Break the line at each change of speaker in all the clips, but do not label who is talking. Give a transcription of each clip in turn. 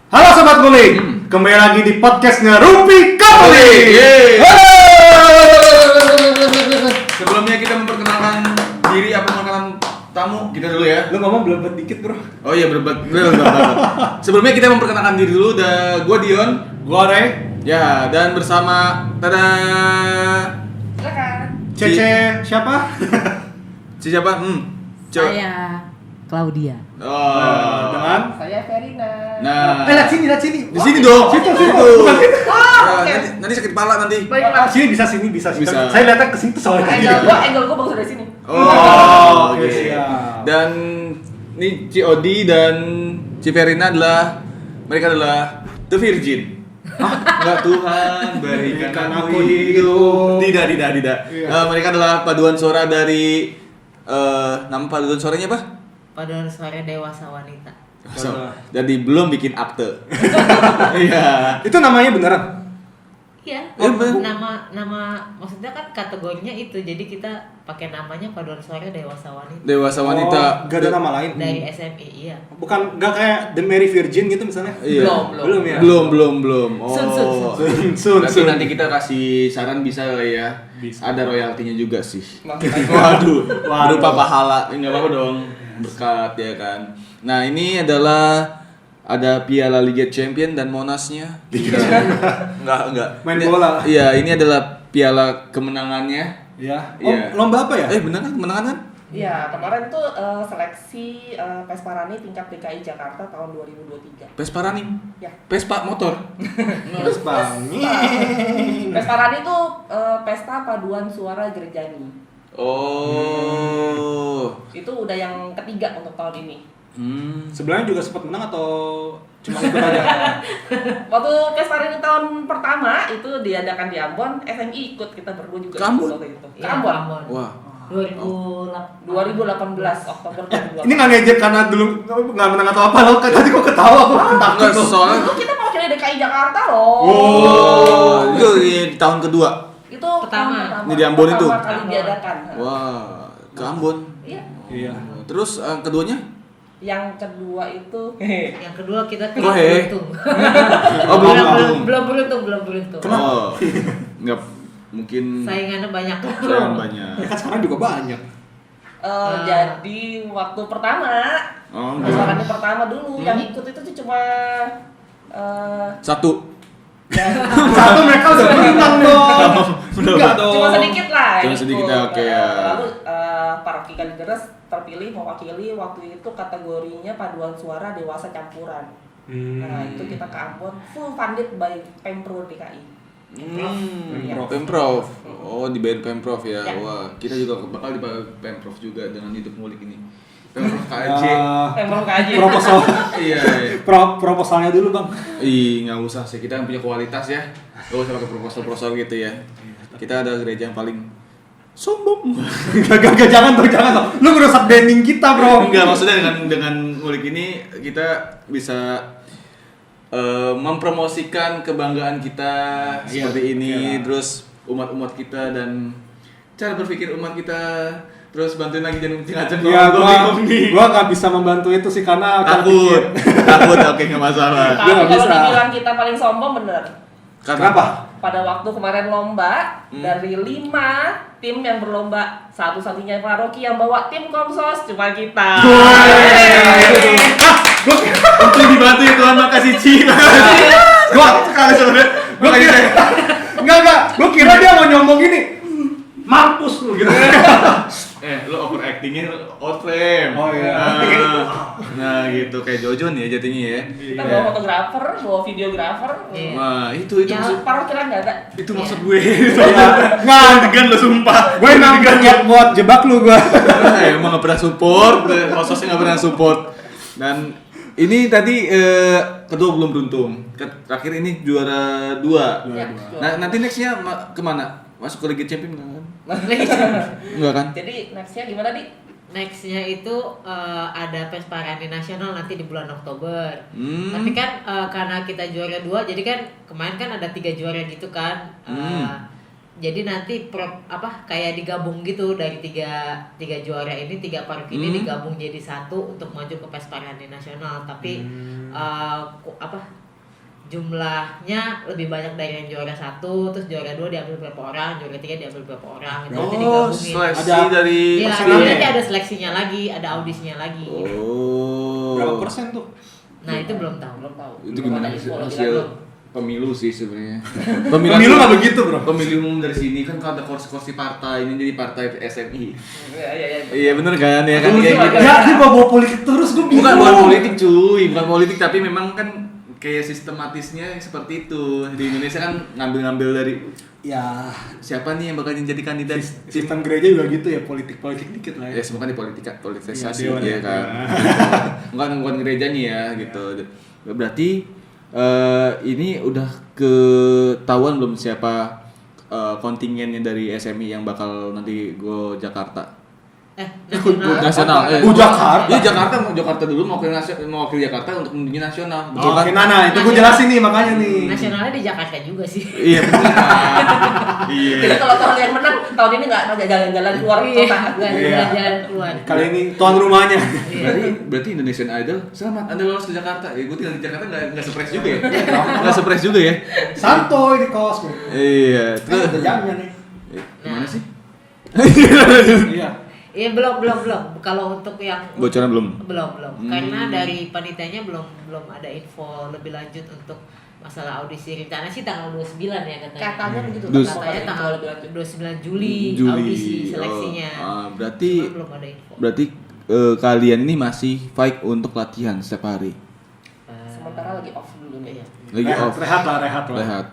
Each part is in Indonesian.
Halo Sobat Ngulik, kembali lagi di podcastnya Rupi Kapuli.
Sebelumnya kita memperkenalkan diri apa memperkenalkan tamu kita dulu ya.
Lu ngomong belum dikit bro.
Oh iya belum. Sebelumnya kita memperkenalkan diri dulu. Gua Dion,
Gua Ray,
ya, dan bersama
Cece siapa?
siapa?
Saya Claudia.
Oh.
Dengan
Saya Verina.
Nah,
lihat sini.
di sini dong.
Situ.
Bukan situ.
Oke.
Nanti sakit kepala nanti.
Baiklah.
Sini bisa.
Bisa.
Saya lihatnya ke situ soalnya.
Angle gua bagus dari sini.
Oh,
Oke,
oke.
siap.
Dan ini Ci Odi dan Ci Verina mereka adalah The Virgin. Enggak, Tuhan berikan aku hidup. Tidak.
Iya.
Mereka adalah paduan suara dari nama paduan suaranya apa?
Paduan suara dewasa wanita.
Jadi belum bikin akte. Iya.
Itu namanya beneran?
Iya.
bener.
Nama maksudnya kan kategorinya itu. Jadi kita pakai namanya paduan suara dewasa wanita.
Dewasa wanita.
Oh, gak ada nama lain?
Dari SMI, iya.
Bukan, gak kayak The Mary Virgin gitu misalnya?
Iya.
Belum ya?
Belum. Oh.
Sun.
Nanti kita kasih saran bisa lah ya.
Bisa.
Ada royaltinya juga sih.
Makanya.
Waduh. Berupa pahala. Enggak apa-apa dong. Berkat ya kan. Nah, ini adalah ada Piala Liga Champion dan Monasnya. Enggak.
Main bola.
Iya, ini adalah piala kemenangannya.
Iya.
Iya.
Lomba apa ya?
Benar kan kemenangan kan?
Iya, kemarin tuh seleksi Pesparani tingkat DKI Jakarta tahun 2023.
Vespa running.
Ya.
Vespa motor.
Pesparani tuh pesta paduan suara gerjani.
Oh.
Itu udah yang ketiga untuk tahun ini.
Sebelumnya juga sempat menang atau cuma ikut aja?
Waktu Pesparani tahun pertama itu diadakan di Ambon, SMI ikut, kita berdua juga
Ke Ambon?
ikut waktu itu. Ke
Iya,
Ambon.
Wah.
2018 Oktober 2018.
Ini nggak ngejek karena dulu nggak menang atau apa lo? Tadi kok ketawa aku
Enggak,
takut lo.
soalnya
Itu kita mewakili DKI Jakarta loh.
Oh, itu di tahun kedua.
Itu
Pertama.
Ini di Ambon itu?
Pertama kali diadakan.
Wah, ke Ambon.
Iya.
Iya.
Terus keduanya?
Yang kedua itu
Yang kedua kita
Oh,
beruntung.
Oh,
belum beruntung.
Oh. Enggak mungkin
Saingannya banyak.
sayang banyak.
Ya kan sekarang juga banyak.
Jadi waktu pertama,
Oh,
pasangannya pertama dulu yang ikut itu tuh cuma
satu.
Satu mereka udah menang dong. Enggak dong.
cuma sedikit lah.
Cuma
yang
sedikit,
ikut.
oke, ya.
Lalu Paroki Kalideres terpilih mewakili waktu itu kategorinya paduan suara dewasa campuran. Nah itu kita ke Ambon full funded by Pemprov DKI.
Pemprov. Oh, dibayar Pemprov ya.
Ya.
Wah, kita juga bakal dibayar Pemprov juga dengan hidup ngulik ini. Pemprov KJ.
Pemprov KJ.
Proposal.
Iya.
Proposalnya dulu bang.
Nggak usah sih, kita yang punya kualitas ya. Nggak usah pakai proposal gitu ya. Kita ada gereja yang paling sombong.
Gak jangan tuh. Lu ngerusak branding kita bro.
Enggak, maksudnya dengan ngulik ini kita bisa mempromosikan kebanggaan kita seperti ini, terus umat-umat kita dan cara berpikir umat kita, terus bantuin lagi jangan ngajak
Iya, gua nggak bisa membantu itu sih karena
takut, oke nggak masalah.
Tapi
nggak
kalau
bisa.
dibilang kita paling sombong bener.
Kenapa?
Pada waktu kemarin lomba, dari 5 tim yang berlomba, satu-satunya paroki yang bawa tim Komsos cuma kita.
Untuk dibantu ya Tuhan, makasih Cina.
Gua
Sekali sebenarnya.
Gua kira enggak. Gua kira dia mau nyombong gini. Mampus lu gitu.
Lo overactingnya out frame.
Oh, iya.
Nah gitu kayak Jojon ya jadinya ya.
Kita bawa fotografer, bawa videografer.
Iya.
Wah itu
Ya,
maksud
paroki kan nggak ada.
itu maksud gue.
Nggak.
Degan lo sumpah.
Gue emang niat buat jebak lu gua.
Emang nggak pernah support, hostnya nggak pernah support. Dan ini tadi kedua belum beruntung. Terakhir ini juara 2.
Ya,
Nah nanti nextnya kemana? Masuk ke Liga Champion kan?
Lagi.
Enggak kan?
Jadi nextnya gimana di?
Nextnya itu ada Pesparani Nasional nanti di bulan Oktober. Tapi kan karena kita juara 2, jadi kan kemarin kan ada 3 juara gitu kan. Jadi nanti kayak digabung gitu dari tiga juara ini, 3 paroki ini digabung jadi satu untuk maju ke Pesparani Nasional. Tapi jumlahnya lebih banyak dari yang juara 1, terus juara 2 diambil berapa orang, juara 3 diambil berapa orang, itu nanti digabungin.
Seleksi
Ada-
dari
Iya, nanti ada seleksinya lagi, ada audisinya lagi.
Oh.
Berapa persen tuh?
Nah, itu belum tahu.
Belum tahu.
Itu
Belum
gimana
ada info lebih
hasil
lanjut.
pemilu sih sebenarnya.
Pemilu nggak begitu, bro.
Pemilih umum dari sini kan kalau ada kursi-kursi partai ini jadi partai SMI.
Iya.
Iya bener kan ya kan
Betul,
kayak gitu.
Ya, ini bawa politik terus gue bingung.
Bukan politik cuy, bukan politik tapi memang kan kayak sistematisnya seperti itu. Di Indonesia kan ngambil-ngambil dari
Ya,
siapa nih yang bakal jadi kandidat
sistem gereja juga gitu ya, politik dikit lah
ya
ya.
semua kan di politisasi
Iya, dewan
ya
ya.
kan. bukan gerejanya ya gitu. Berarti ini udah ketahuan belum siapa kontingennya dari SMI yang bakal nanti go Jakarta? Nasional.
Jakarta.
Iya Jakarta dulu mewakili Jakarta untuk menuju nasional. Betul
Oh,
kan?
oke, Nana, itu gue jelasin nih makanya nih.
Nasionalnya di Jakarta juga sih.
Iya betul kan. Iya.
Jadi kalau tahun yang menang, tahun ini nggak jalan-jalan keluar
Iya,
kota.
nggak
Iya.
ada jalan keluar.
Kali ini tuan rumahnya.
Berarti Indonesian Idol selamat Anda lolos ke Jakarta. Ya gue tinggal di Jakarta nggak surprise juga ya. Nggak surprise juga ya.
Santoy di kaos gue.
Iya.
Terus ada jamnya nih.
Gimana sih?
Iya.
Iya belum. Kalau untuk yang
Bocoran belum?
belum.
Hmm.
Karena dari panitianya belum ada info lebih lanjut untuk masalah audisi. Rencana sih tanggal 29 ya katanya.
Katanya begitu.
Katanya tanggal 29 Juli audisi seleksinya.
Berarti
Cuma belum ada info.
kalian ini masih fight untuk latihan setiap hari.
Sementara lagi off dulu nih.
Iya.
Lagi off.
Rehat lah.
Rehat.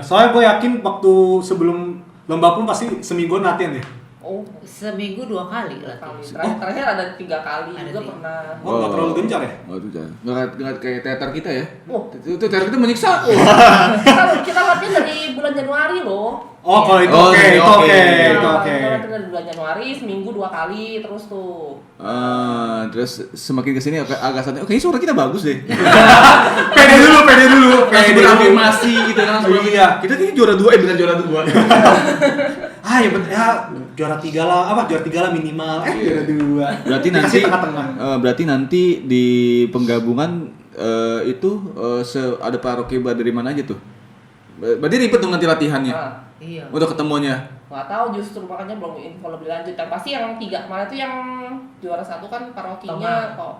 Soalnya gue yakin waktu sebelum lomba pun pasti semingguan latihan ya.
Oh,
Seminggu 2 kali lah.
terakhir ada 3 kali
Ada
juga
3.
pernah.
Oh, nggak terlalu gencar ya?
Oh, itu jangan. Nggak kayak teater kita ya.
Oh,
Itu teater kita menyiksa.
kita latihan dari bulan Januari loh.
Oh, kalau itu
Oh,
oke,
iya,
itu
oke.
oke, itu
Kita
oke.
latihan dari bulan Januari, seminggu 2 kali terus tuh.
Terus semakin kesini agak santai. Oke, suara kita bagus deh.
Pede dulu.
Langsung berafirmasi gitu kan.
Iya.
Kita kayaknya juara 2, bukan juara 2.
Ya betul ya, juara 3 lah minimal. Juara 2.
Berarti nanti
Dikasih tengah-tengah.
berarti nanti di penggabungan itu ada paroki dari mana aja tuh? Berarti ribet dong nanti latihannya.
Nah,
Iya.
Udah ketemuannya.
nggak tahu justru makanya belum info lebih lanjut. Yang pasti yang 3 kemarin tuh yang juara 1 kan parokinya kok.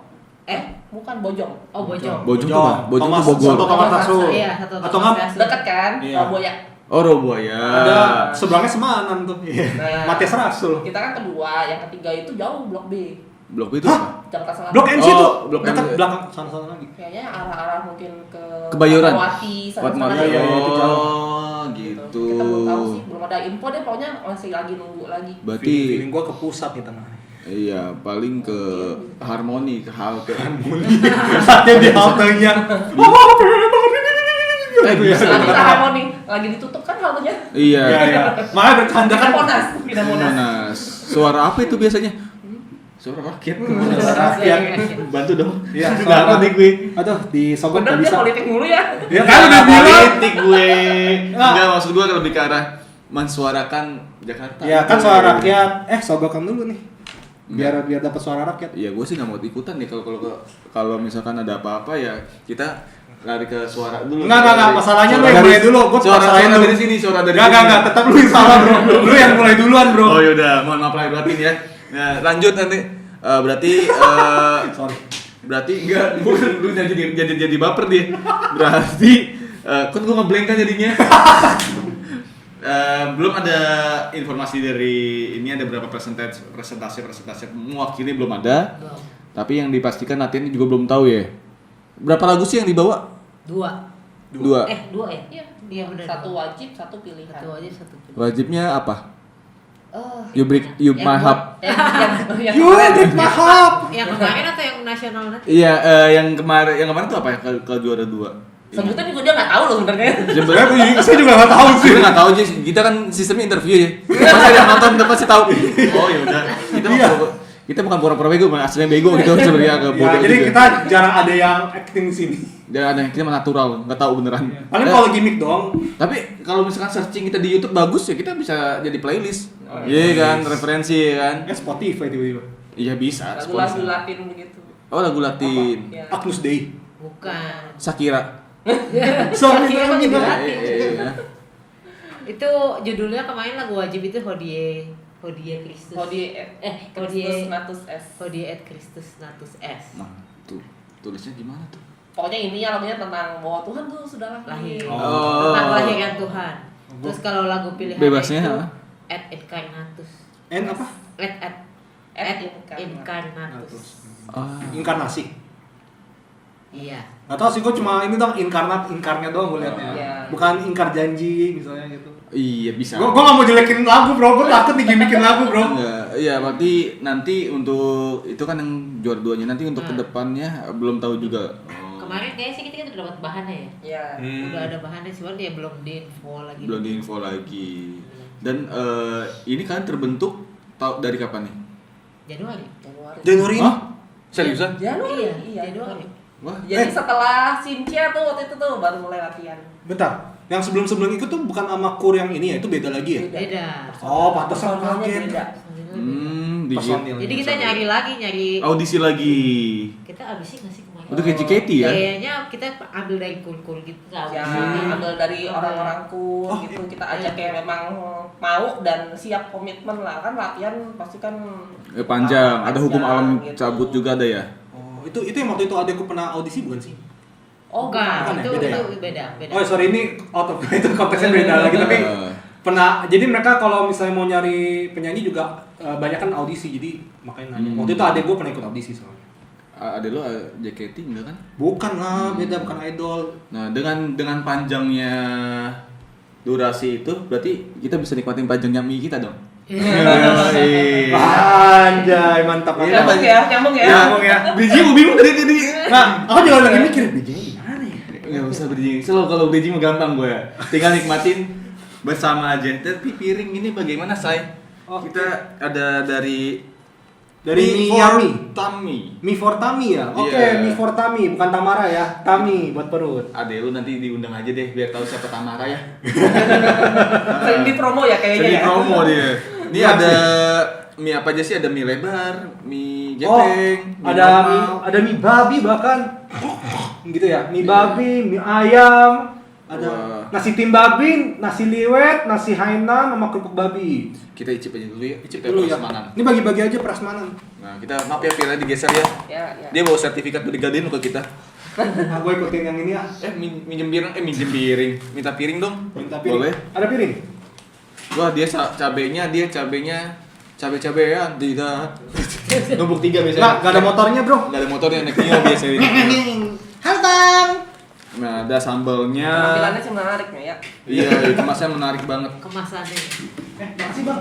Bukan Bojong.
Oh, Bojong.
Bojong tuh apa? Bojong
Thomas,
tuh Bogor.
Santo Thomas Rasul.
Iya, satu
Atau nggak?
Dekat kan?
Iya.
Raboya.
Oh, Roboya.
Ada seberangnya Semanan tuh.
Nah,
Matias Rasul.
Kita kan kedua, yang ketiga itu jauh Blok B.
Blok itu apa?
Jakarta Selatan.
Blok MC
Oh,
tuh.
Blok
Dekat
MC.
belakang sana lagi.
Kayaknya arah-arah mungkin ke
Kebayoran.
Fatmawati, sana-sana.
Iya, iya, itu jauh.
Oh, gitu.
Kita belum tahu sih, belum ada info deh, pokoknya masih lagi nunggu lagi.
Berarti
Feeling gua ke pusat nih tengah.
iya, paling ke harmoni, ke halte.
Pusatnya di haltenya.
Bisa.
Lagi ke harmoni, lagi ditutup kan haltenya.
Iya.
Iya. Makanya bercanda
Pindah
kan.
Monas, pindah Monas.
Monas. Suara apa itu biasanya? Suara rakyat.
Rakyat.
Bantu dong.
Iya,
Nggak
suara-
apa nih gue.
Aduh, disogok
Bener
nggak
dia
bisa.
politik mulu ya.
Ya kan udah bilang.
Politik gue.
Nggak.
Enggak, maksud gue lebih ke arah mensuarakan Jakarta.
Ya kan suara rakyat. Sogokan dulu nih. Biar dapat suara rakyat.
Iya, gue sih nggak mau ikutan nih kalau misalkan ada apa-apa ya kita lari ke suara dulu.
Enggak, masalahnya lu
Suara
yang
dari-
mulai dulu, gua
suara
paksain lu.
dari sini, suara dari
Enggak,
sini.
tetap lu yang salah, bro. Lu yang mulai duluan, bro.
Oh yaudah, mohon maaf lahir batin ya. Nah, lanjut nanti. Berarti
Sorry.
berarti enggak lu jadi baper dia. Berarti kan gua ngeblank kan jadinya. Belum ada informasi dari ini ada berapa presentasi mewakili belum ada.
Belum.
Tapi yang dipastikan latihan juga belum tahu ya. Berapa lagu sih yang dibawa?
2.
2.
2 ya? Iya benar.
Satu wajib, satu pilihan.
Satu wajib, satu pilihan.
Wajibnya apa?
Oh,
You
yang
my
buat-
hub.
Yang
You did my hub.
Yang kemarin atau yang nasional nanti?
Iya, yang kemarin tuh apa ya? Ke juara 2.
sebutan juga dia nggak tahu loh sebenarnya.
Sebenarnya
Saya juga nggak tahu sih.
kita nggak tahu aja, kita kan sistemnya interview ya. Pasti ada yang nonton, kita pasti tahu. Oh ya udah, kita bukan pura-pura bego, aslinya bego gitu sebenarnya agak
Ya,
bodoh
jadi
juga.
kita jarang ada yang acting di sini.
Dan ada yang kita mah natural, nggak tahu beneran.
Paling kalau gimmick doang.
Tapi kalau misalkan searching kita di YouTube bagus ya kita bisa jadi playlist. Iya kan, referensi ya kan.
Spotify tiba-tiba.
Iya bisa.
Lagu-lagu Latin begitu.
Oh lagu Latin.
Ya.
Agnus Dei.
Bukan.
Shakira.
Sorry,
Iya, emang
sorry.
juga hati.
Iya.
Itu judulnya kemarin lagu wajib itu Hodie Kristus.
Hodie
Hodie
Natus S.
Hodie et Christus Natus S.
Nah, tuh tulisnya gimana tuh?
Pokoknya intinya lagunya tentang bahwa Tuhan tuh sudah lahir.
Lahir.
Oh.
Tentang kelahiran Tuhan. Terus kalau lagu pilihan
Bebasnya,
itu
ha?
et incarnatus.
N apa?
Et incarnatus.
Inkarnasi.
Iya.
Gak tau sih, gue cuma ini dong inkarnya doang gue liatnya.
Iya.
Bukan ingkar janji misalnya gitu.
Iya bisa.
Gue gak mau jelekin lagu bro, gue takut digimikin lagu bro.
Enggak, iya berarti nanti untuk itu kan yang juara 2-nya, nanti untuk kedepannya belum tahu juga. Oh,
Kemarin kayaknya sih kita udah dapat bahannya ya.
Iya.
Udah ada bahannya sih, dia belum diinfo lagi.
belum diinfo lagi. Dan ini kan terbentuk dari kapan nih?
Januari.
Januari ini?
Hah? Seriusan?
Januari.
Iya, Januari.
Wah,
Jadi setelah Cynthia tuh waktu itu tuh baru mulai latihan.
Bentar, yang sebelum-sebelum itu tuh bukan sama kur yang ini ya, itu beda lagi ya?
Beda.
Oh, pantesan
Personalnya
kaget.
beda.
Personil.
Jadi kita nyari
audisi lagi.
kita abisin nggak sih kemarin?
Udah kayak JKT ya?
Kayaknya kita ambil dari kul-kul gitu.
Ya, ambil dari orang-orang kur
Oh,
gitu, kita ajak yang memang mau dan siap komitmen lah, kan latihan pasti kan
Panjang, ada hukum alam
gitu.
cabut juga ada ya?
Oh, itu yang waktu itu adekku pernah audisi bukan sih?
Oh,
Bukan,
bukan ya?
itu
Beda ya?
beda.
Oh sorry, ini out of itu konteksnya beda lagi, tapi pernah. Jadi mereka kalau misalnya mau nyari penyanyi juga banyak kan audisi, jadi makanya nanya. Waktu itu adek gue pernah ikut audisi soalnya.
Ada lo JKT enggak kan?
Bukan lah, beda, bukan idol.
Nah, dengan panjangnya durasi itu berarti kita bisa nikmatin panjangnya mie kita dong.
Anjay, mantap
Iya,
banget.
Nyambung ya.
Ngomong ya.
Bridging gue bingung tadi.
Nah, aku juga lagi mikir bridgingnya gimana ya?
Nggak usah bridging. Selalu kalau bridging mah gampang gue. Tinggal nikmatin bersama aja. Tapi piring ini bagaimana, Say?
Oke.
Kita ada dari
Dari
for
Yami.
Tummy.
Mie for Tami ya? Oke,
Iya.
mie for Tami, bukan Tamara ya. Tami buat perut.
Ade lu nanti diundang aja deh biar tahu siapa Tamara ya.
Sering di promo ya kayaknya
Jadi
ya.
promo dia. Ini
Iya
ada
sih.
mie apa aja sih? Ada mie lebar, mie
Oh,
gepeng,
ada mie babi bahkan. Gitu ya. Mie babi, mie ayam, ada
Wah.
nasi tim babi, nasi liwet, nasi Hainan sama kerupuk babi.
Kita icip aja dulu ya.
Icip
Kita
dulu ya.
prasmanan.
Ini bagi-bagi aja prasmanan.
Nah, kita maaf ya Vira digeser ya.
Ya.
Dia bawa sertifikat Brigadir ke kita.
Nah, gue ikutin yang ini ya.
Minjem piring. Minta piring dong.
Minta piring.
Boleh.
Ada piring?
Wah, dia cabenya cabe-cabean tidak. Numpuk 3 biasanya.
Nah, gak ada motornya, Bro.
Nggak ada motornya, naik Nio biasanya.
Halo, Bang.
Nah, ada sambalnya.
Tampilannya sih menarik ya.
Iya, kemasnya menarik banget.
Kemasannya.
Makasih, Bang.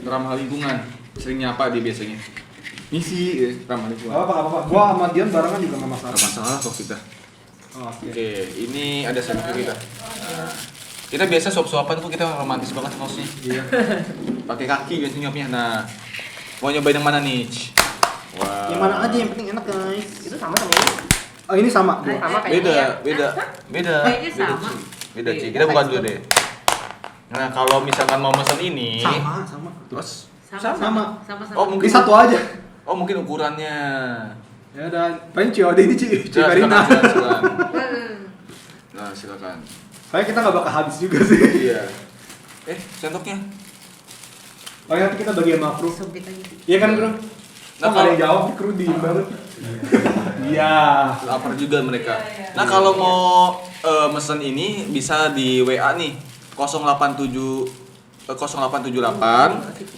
Ramah lingkungan. Sering nyapa dia biasanya. Misi ramah lingkungan.
Apa-apa. Gua sama Dion barengan juga gak masalah.
Gak masalah kok kita.
Oke.
Oke, ini ada selfie kita. Kita biasa suap-suapan kok, kita romantis banget hostnya.
Iya.
Pakai kaki biasanya nyopnya. Nah, mau nyobain yang mana nih? Wah.
Yang mana aja yang penting enak, guys.
Itu sama ini.
Oh, ini sama, Bro.
Sama kayaknya
Beda,
ya.
beda.
Kayaknya sama.
Ci. Beda, Ci. Kita buka dulu deh. Nah, kalau misalkan mau pesan ini,
Sama.
terus
Sama.
Oh, mungkin
Ini satu aja.
Oh, mungkin ukurannya.
Ya dan paling Ciode ini Cikarina.
Silakan. Nah, silakan.
Kayak kita nggak bakal habis juga sih.
Iya. Sendoknya.
Oh nanti kita bagi sama kru.
Sumpit aja.
Iya kan, Bro?
Nah,
Nah, kalau
kalau-
yang jawab kru di banget. Iya.
Lapar juga mereka. Nah, kalau mau mesen ini bisa di WA nih. 0878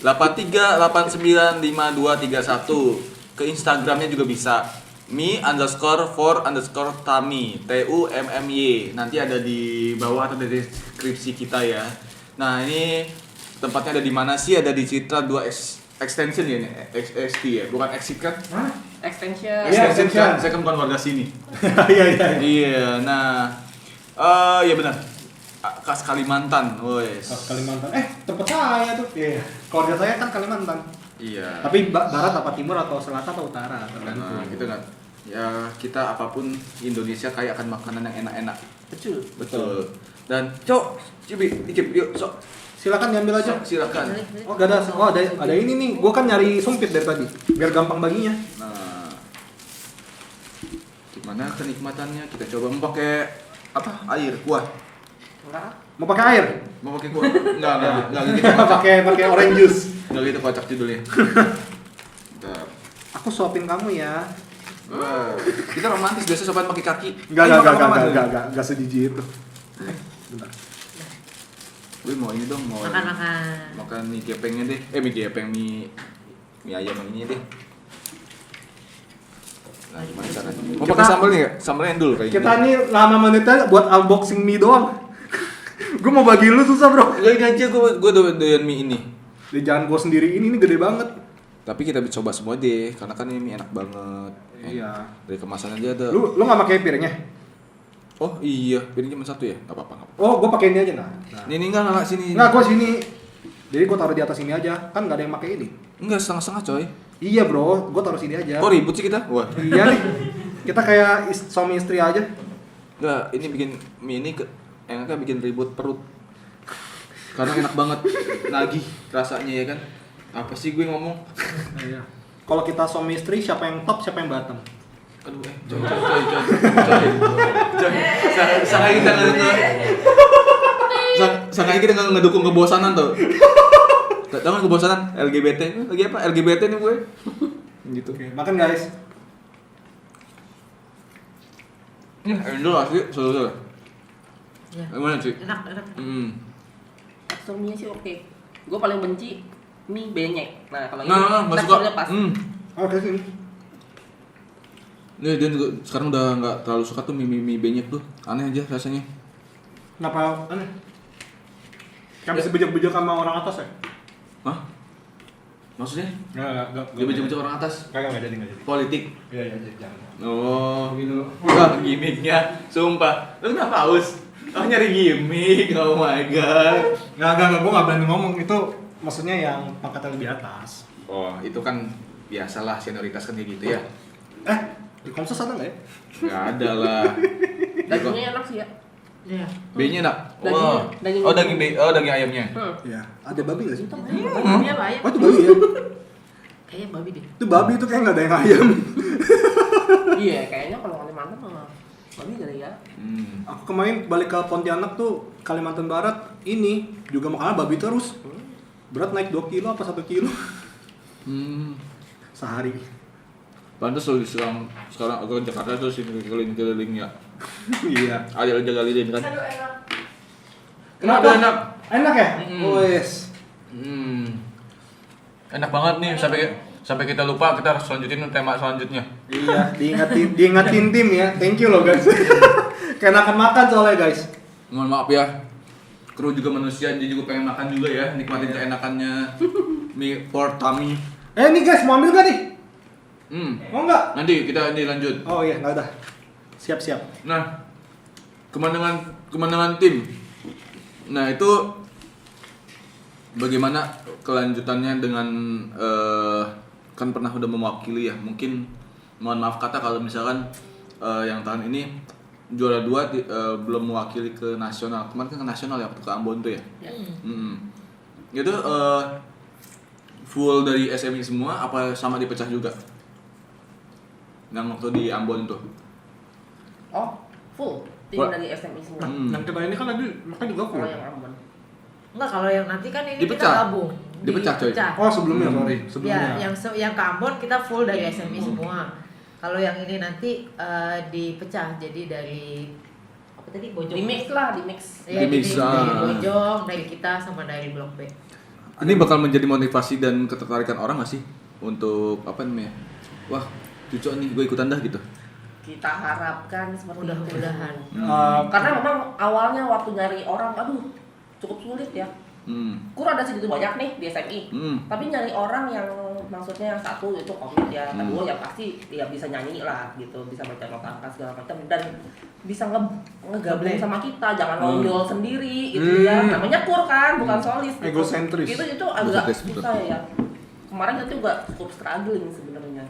83895231. Ke Instagramnya juga bisa. mi_for_tami TUMMY. Nanti ada di bawah atau di deskripsi kita ya. Nah, ini tempatnya ada di mana sih? Ada di Citra 2 Extension ya nih, XST ya, bukan exit kan?
Hah?
Extension.
Iya,
Extension
extension.
kan? Saya kan bukan warga sini.
Iya, iya.
Iya, nah, ya benar. Khas Kalimantan, wes.
Kalimantan. Tempat saya tuh. Iya. Keluarga saya kan Kalimantan.
Iya.
Tapi barat apa timur atau selatan atau utara tergantung.
Nah, gitu kan. Ya, kita apapun Indonesia kaya akan makanan yang enak-enak. Betul. Dan, Cok, Cibi, icip, yuk, sok.
Silakan diambil aja.
Sok, silakan.
Oh, gak ada. Oh, ada ini nih. Gua kan nyari sumpit dari tadi. Biar gampang baginya.
Nah, Gimana kenikmatannya? Kita coba mau pakai apa? Air, kuah.
Enggak.
Mau pakai air?
Mau pakai kuah? Enggak gitu kocak.
pakai orange juice.
Enggak gitu kocak judulnya. Bentar.
Aku suapin kamu ya.
Wah, kita romantis biasa sopan pakai kaki.
Enggak sejijik itu. Bentar.
Gue mau ini dong, mau makan mie gepengnya deh. Mie gepeng, mie ayam yang ini deh. Nah, gimana caranya? Mau pakai sambal nih nggak? Sambalnya endul kayak
Kita nih lama menitnya buat unboxing mie doang. Gue mau bagi lu susah bro.
Gak ini aja, gue doyan mie ini.
Di jangan gue sendiri ini gede banget.
Tapi kita coba semua deh, karena kan ini mie enak banget.
Iya.
Dari kemasan aja ada.
Lu nggak pakai piringnya?
Oh iya, piring cuma satu ya? Gak apa-apa.
Oh, gue pakai ini aja nah.
Ini enggak sini.
Enggak, gue sini. Jadi gue taruh di atas ini aja. Kan nggak ada yang pakai ini.
Enggak, setengah-setengah coy.
Iya bro, gue taruh sini aja.
Kok ribut sih kita? Wah.
Iya nih. Kita kayak suami istri aja.
Enggak, ini bikin mie ini enaknya bikin ribut perut. Karena enak banget, nagih rasanya ya kan. Apa sih gue ngomong?
Iya. Kalau kita suami istri, siapa yang top, siapa yang bottom?
Aduh, coy. Sangat kita sangat kita ngedukung kebosanan tuh. Tahu kan kebosanan LGBT? Lagi apa? LGBT nih gue. Gitu.
Oke, makan guys.
Endul asli, selalu.
Ya.
Gimana sih?
Enak.
Teksturnya sih oke. Gue paling benci mie benyek. Nah, kalau
Nggak suka.
teksturnya pas.
Oke sini.
Dia juga sekarang udah nggak terlalu suka tuh mie benyek tuh. Aneh aja rasanya.
Kenapa aneh? Kan bisa bejek-bejek sama orang atas ya?
Hah? Maksudnya?
Enggak.
Dia bejek-bejek orang atas?
Enggak jadi.
Politik?
Iya, jangan.
Oh.
Gitu.
Wah, gimmicknya. Sumpah. Lu kenapa haus? Oh, nyari gimmick. Oh my god.
Enggak, gua enggak berani ngomong itu maksudnya yang pangkatnya lebih atas.
Oh, itu kan biasalah senioritas kan kayak gitu ya.
Di Komsos ada enggak ya?
Enggak ada lah.
Dagingnya enak sih ya.
Iya.
B-nya enak.
Daging.
Oh, daging ayamnya.
Iya. Ada babi enggak sih?
Babi apa ayam?
Oh, itu babi ya?
Kayaknya babi deh.
Itu babi itu kayak enggak ada yang ayam.
Iya, kayaknya kalau Kalimantan mah babi kali ya.
Aku kemarin balik ke Pontianak tuh, Kalimantan Barat, ini juga makannya babi terus. Berat naik 2 kilo apa 1 kilo sehari.
Pantes lo sekarang aku ke Jakarta terus keliling-keliling ya.
Iya.
Ada keliling kan.
Aduh enak.
Kenapa?
Enak.
Enak ya?
Mm.
Wes.
Enak banget nih sampai kita lupa kita harus lanjutin tema selanjutnya.
Iya, diingatin tim ya. Thank you loh guys. Keenakan makan soalnya guys.
Mohon maaf ya. Kru juga manusia, dia juga pengen makan juga ya, nikmatin keenakannya mie for tummy.
Nih guys, mau ambil gak nih? Mau nggak?
Nanti kita lanjut.
Oh iya, nggak ada. Siap.
Nah, kemenangan tim. Nah, itu bagaimana kelanjutannya dengan kan pernah udah mewakili ya. Mungkin mohon maaf kata kalau misalkan yang tahun ini juara 2 belum mewakili ke nasional. Kemarin kan ke nasional ya, waktu ke Ambon tuh ya. Itu full dari SMI semua apa sama dipecah juga? Yang waktu di Ambon tuh.
Oh, full tim
Full.
dari SMI semua.
Yang kita ini kan lagi makan juga full.
Kalau yang Ambon.
Enggak, kalau yang nanti kan ini
Dipecah.
kita gabung.
Dipecah, coy.
Oh sebelumnya, sorry.
Ya,
Sebelumnya.
yang ke Ambon kita full dari SMI semua. Kalau yang ini nanti dipecah jadi dari apa tadi Bojong.
Di mix lah, di mix.
Iya,
Di mix,
dari Bojong, dari kita sama dari Blok B.
Ini bakal menjadi motivasi dan ketertarikan orang nggak sih untuk apa namanya? Wah, cucok nih gue ikutan dah gitu.
Kita harapkan seperti itu.
Mudah-mudahan.
Karena memang awalnya waktu nyari orang, aduh cukup sulit ya. Kur ada segitu banyak nih di SMI. Tapi nyari orang yang maksudnya yang satu itu komit ya, kedua ya pasti ya bisa nyanyi lah gitu, bisa baca nota angka segala macam dan bisa ngegabung sama kita, jangan nonjol sendiri gitu ya. Namanya kur kan, bukan solis. Gitu.
Egosentris.
Itu agak
Egosentris,
susah ya. Kemarin itu juga cukup struggling sebenarnya.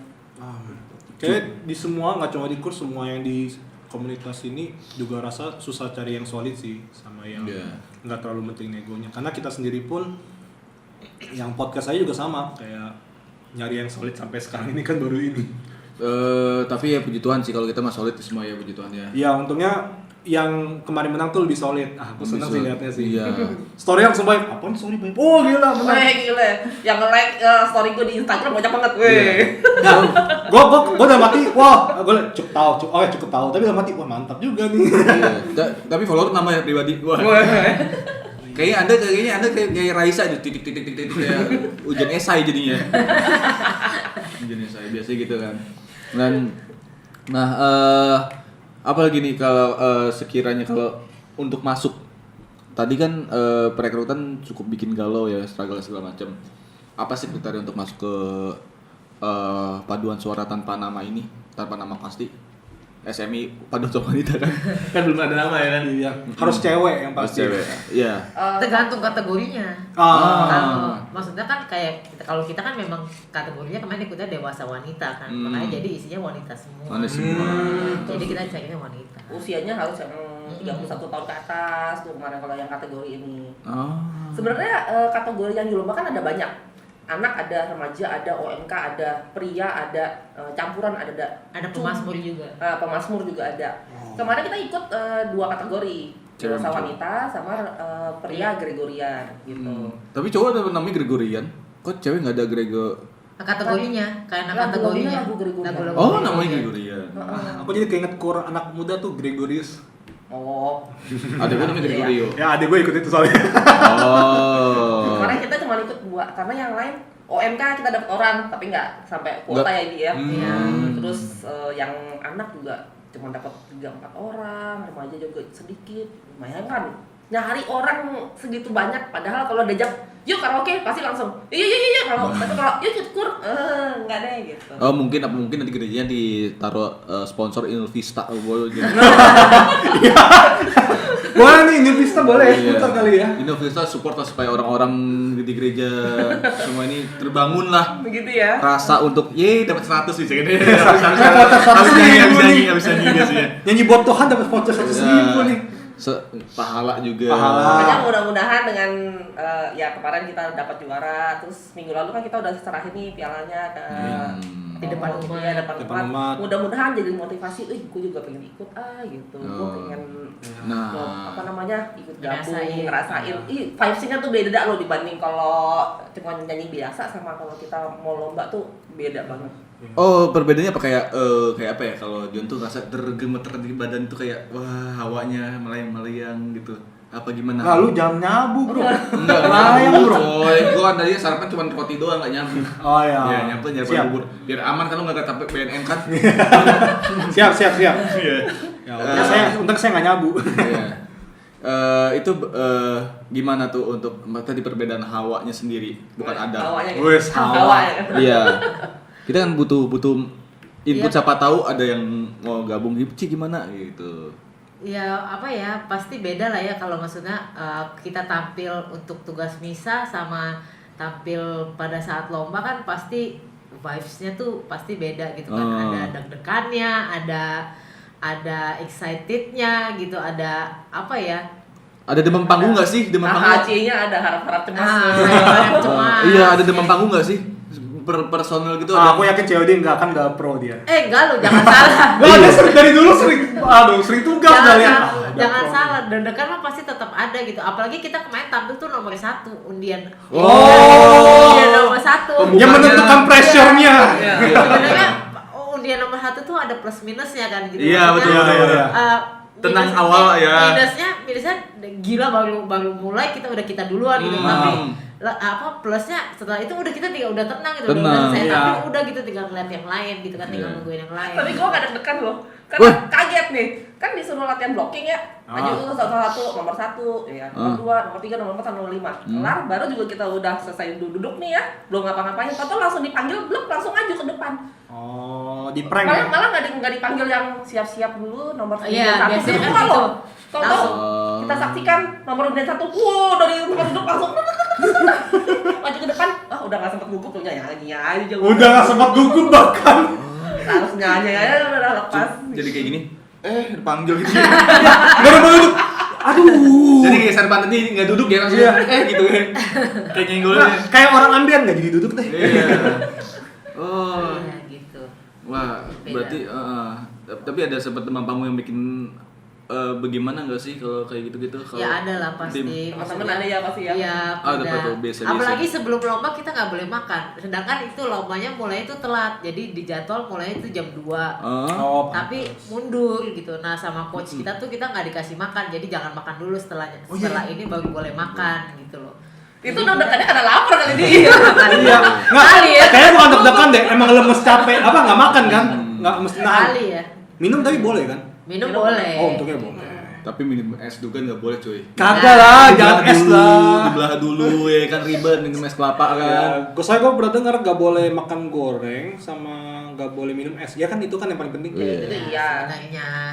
Kayak di semua, nggak cuma di kurs, semua yang di komunitas ini juga rasa susah cari yang solid sih, sama yang nggak terlalu penting negonya. Karena kita sendiri pun yang podcast saya juga sama, kayak nyari yang solid sampai sekarang ini kan baru ini.
Tapi ya puji Tuhan sih kalau kita mah solid semua ya, puji Tuhan ya.
Ya untungnya yang kemarin menang tuh lebih solid. Aku senang sih liatnya sih.
Iya.
Story langsung baik. Apaan story baik? Oh gila menang.
Gila. Yang nge-like story gue di Instagram banyak banget.
Nah, gue udah mati. Wah, gue cukup tahu. Tapi udah mati. Wah mantap juga nih.
Tapi follower nama ya pribadi. Wah. Kayaknya anda kayak Raisa aja titik kayak ujian esai jadinya. Ujian esai biasa gitu kan. Dan apa lagi nih kalau sekiranya kalau untuk masuk tadi kan perekrutan cukup bikin galau ya, struggle segala macam. Apa sih kriteria untuk masuk ke paduan suara tanpa nama ini, tanpa nama pasti? SMI paduan suara wanita kan belum ada nama ya kan?
Iya. Harus cewek yang pasti.
Cewek. Iya.
Tergantung kategorinya. Maksudnya kan kayak kalau kita kan memang kategorinya kemarin ikutnya dewasa wanita kan, makanya jadi isinya wanita semua. Jadi kita carinya wanita.
Usianya harus yang 31 tahun ke atas tuh kemarin kalau yang kategori ini. Sebenarnya kategori yang dilomba kan ada banyak. Anak ada, remaja ada, OMK ada, pria ada, campuran ada.
Ada pemasmur juga.
Pemasmur juga ada. Kemarin kita ikut 2 kategori, dewasa wanita sama pria Gregorian gitu.
Tapi cowok ada namanya Gregorian, kok cewek nggak ada
Kategorinya, kayak kategorinya.
Lagu-Gregorian.
Oh, namanya Gregorian.
Aku jadi keinget kur anak muda tuh Gregorius.
Oh.
Ada gue namanya Gregorio.
Ya adik gue ikut itu soalnya.
Oh.
Kemarin kita cuma ikut 2 karena yang lain OMK kita dapat orang tapi nggak sampai kuota ya ini ya. Terus yang anak juga cuma dapat 3-4 orang, remaja juga sedikit. Lumayan kan. Nyari orang segitu banyak padahal kalau diajak yuk karaoke pasti langsung iya kalau yuk cukur nggak deh gitu.
Oh mungkin nanti gedenya ditaruh sponsor Innovista boleh gitu.
Boleh nih Innovista boleh sponsor kali ya.
Innovista support lah supaya orang-orang di gereja semua ini terbangun lah.
Begitu ya.
Rasa untuk dapat 100 bisa gitu. Habis nyanyi.
Nyanyi buat Tuhan dapat voucher 100.000 nih.
Pahala juga.
Makanya mudah-mudahan dengan ya kemarin kita dapat juara, terus minggu lalu kan kita udah serahin nih pialanya ke
di depan
umat. Mudah-mudahan jadi motivasi, gue juga pengen ikut gitu. Gue pengen ikut gabung, ngerasain. Vibes-nya tuh beda loh dibanding kalau cuma nyanyi biasa sama kalau kita mau lomba tuh beda banget.
Oh, perbedaannya apa kayak apa ya? Kalau John tuh rasa tergemeter di badan tuh kayak wah hawanya melayang-melayang gitu. Apa gimana?
Nah, lu jangan nyabu, Bro.
Enggak melayang, Bro. Gua kan tadi sarapan cuma roti doang, enggak nyabu.
Oh iya.
Iya, nyabu bubur. Biar aman kan lu enggak ketapek BNN kan.
Siap. Iya.
Ya,
untung saya enggak nyabu.
Iya. Itu gimana tuh untuk tadi perbedaan hawanya sendiri, bukan ada.
Wes
hawa.
Iya. Kita kan butuh input siapa tahu ada yang mau gabung gimana gitu.
Ya apa ya pasti beda lah ya kalau maksudnya kita tampil untuk tugas misa sama tampil pada saat lomba kan pasti vibes-nya tuh pasti beda gitu kan. Ada deg-degannya, ada excitednya gitu, ada apa ya?
Ada demam panggung nggak sih? Demam panggung?
HC-nya ada harap-harap cemas.
Harap cemas.
Iya, ada demam panggung nggak sih? Personal gitu.
Aku yakin COD nggak akan nggak pro dia.
Enggak lo, jangan salah.
Dia dari dulu sering tugas kalian.
Jangan salah, deg-degan mah pasti tetap ada gitu. Apalagi kita kemarin tampil tuh nomor 1 undian. Undian nomor 1.
Yang menentukan pressure-nya.
Sebenarnya undian nomor 1 tuh ada plus minusnya kan gitu.
Iya betul. Tenang awal ya.
Minusnya gila baru mulai kita duluan gitu. Tapi plusnya setelah itu udah kita udah tenang gitu. Udah selesai tapi udah gitu tinggal ngeliat yang lain gitu kan, tinggal nungguin yang lain.
Tapi gue gak deg-degan loh. Karena kaget nih. Kan disuruh latihan blocking ya. Maju satu nomor 1 ya, nomor 2, nomor 3, nomor 4, nomor 5. Kelar baru juga kita udah selesai duduk nih ya. Belum ngapa-ngapain. Atau langsung dipanggil blok langsung maju ke depan.
Oh, di prank ya?
Malah nggak dipanggil yang siap-siap dulu nomor 1.
Biasanya kan
gitu.
gitu.
Tahu kita saksikan nomor undian 1. Dari tempat duduk langsung maju ke depan. Udah nggak sempat gugup tuh nyanyi aja.
Udah nggak sempat gugup bahkan.
Harus nyanyi aja udah lepas.
Jadi kayak gini. Dipanggil gitu.
Baru duduk. Aduh.
Jadi kayak serban tadi nggak duduk ya langsung. Gitu ya. Kayak nyenggolnya.
Kayak orang ambian nggak jadi duduk deh.
Iya.
Iya gitu.
Wah, berarti tapi ada sempat teman kamu yang bikin bagaimana nggak sih kalau kayak gitu-gitu?
Ya ada lah pasti.
Teman-teman ada ya pasti ya.
Iya,
ada
udah.
tuh biasa.
Apalagi sebelum lomba kita nggak boleh makan. Sedangkan itu lombanya mulai itu telat. Jadi di jadwal mulai itu jam 2. Tapi mundur gitu. Nah, sama coach kita tuh kita nggak dikasih makan. Jadi jangan makan dulu setelah ini baru boleh makan gitu loh.
Itu udah dekannya karena lapar kali dia.
Iya. Nggak, kayaknya bukan deg-degan deh. Emang lemes capek. Apa nggak makan kan? Nggak mesti nahan.
Kali ya.
Minum tapi boleh kan?
Minum boleh.
Oh, untuknya boleh.
Tapi minum es juga nggak boleh cuy.
Kagak lah, jangan es lah.
Dibelah dulu ya kan ribet minum es kelapa kan.
Gue pernah dengar gak boleh makan goreng sama gak boleh minum es. Ya kan itu kan yang paling penting.
Iya.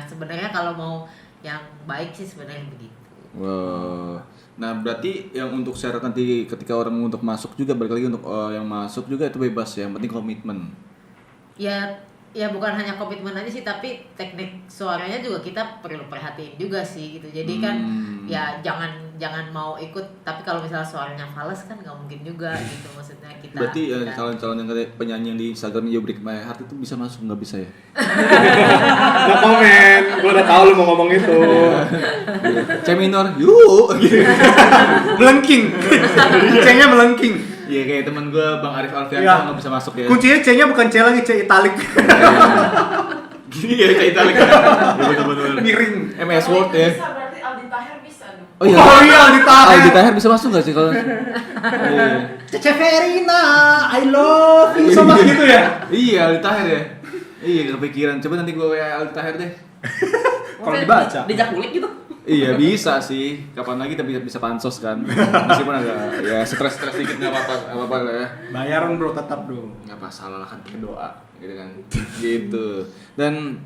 Sebenarnya kalau mau yang baik sih sebenarnya begitu.
Wow. Nah berarti yang untuk syarat nanti ketika orang untuk masuk juga balik lagi untuk yang masuk juga itu bebas ya, yang penting komitmen.
Ya bukan hanya komitmen aja sih, tapi teknik suaranya juga kita perlu perhatiin juga sih gitu. Jadi kan ya jangan mau ikut, tapi kalau misalnya suaranya fals kan nggak mungkin juga gitu, maksudnya kita.
Berarti calon-calon yang penyanyi yang di Instagram You Break My Heart itu bisa masuk nggak bisa ya?
Gak komen, gue udah tahu lu mau ngomong itu.
C minor, yuk.
Melengking, C-nya melengking.
Iya kayak teman gue Bang Arif Alfianto
Ya.
nggak bisa masuk ya.
Kuncinya C-nya bukan C lagi, C italic.
Gini ya kayak Itali kan. Betul-betul.
Miring.
MS Word ya.
Bisa, berarti Aldi Taher bisa dong.
Oh iya.
Aldi Taher.
Aldi Taher bisa masuk nggak sih kalau? Iya.
Cece Verina, I love you so much gitu ya.
Iya Aldi Taher ya. Iya kepikiran. Coba nanti gue WA Aldi Taher deh.
Kalau dibaca.
Dijak kulit gitu.
Iya bisa sih. Kapan lagi tapi bisa pansos kan. Meskipun agak ya stres dikit nggak apa-apa lah ya.
Bayaran bro, tetap bro.
Nggak masalah kan pakai doa gitu kan. Gitu. Dan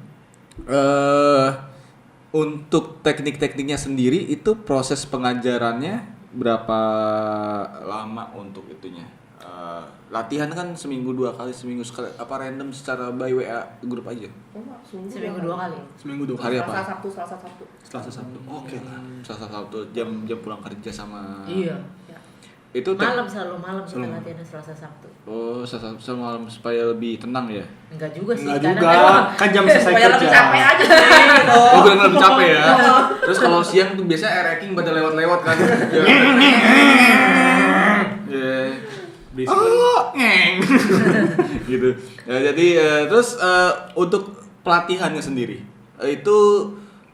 untuk tekniknya sendiri itu proses pengajarannya berapa lama untuk itunya? Latihan kan seminggu 2 kali, seminggu sekali, apa random secara by WA grup aja?
Seminggu 2 kali.
Seminggu 2
Hari
kali.
apa?
Selasa Sabtu.
Selasa Sabtu. Oke lah.
Selasa Sabtu jam pulang kerja sama.
Iya.
Itu
Malam selalu kita
Selalu.
latihannya Selasa Sabtu.
Oh, Selasa Sabtu malam supaya lebih tenang ya.
Enggak juga sih.
Enggak
kadang
juga,
memang
kan jam selesai
Supaya lebih
kerja.
capek aja sih gitu.
Oh, biar lebih capek ya. Terus kalau siang tuh biasanya air-racking pada lewat-lewat kan. Iya. Oh, ngeng. Gitu. Ya, jadi terus untuk pelatihannya sendiri itu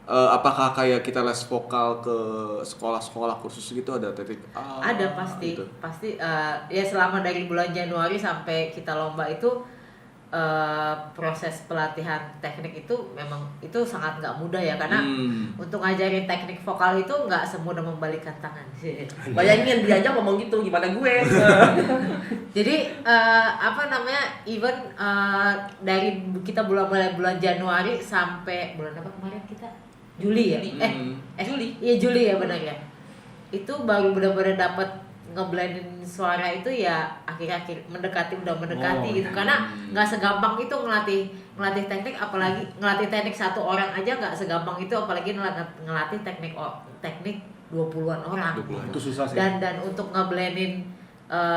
apakah kayak kita les vokal ke sekolah-sekolah kursus gitu ada teknik?
ada pasti
gitu.
pasti ya selama dari bulan Januari sampai kita lomba itu proses pelatihan teknik itu memang itu sangat nggak mudah ya, karena untuk ngajarin teknik vokal itu nggak semudah membalikkan tangan.
Bayangin dia aja ngomong gitu, gimana gue?
Jadi even dari kita mulai bulan Januari sampai bulan apa kemarin kita Juli ya? Juli? Iya Juli ya benar ya. Itu baru benar-benar dapat ngeblendin suara itu ya akhir-akhir mendekati gitu, karena nggak segampang itu ngelatih teknik, apalagi ngelatih teknik satu orang aja nggak segampang itu, apalagi ngelatih teknik 20-an orang.
Itu susah sih.
Dan untuk ngeblendin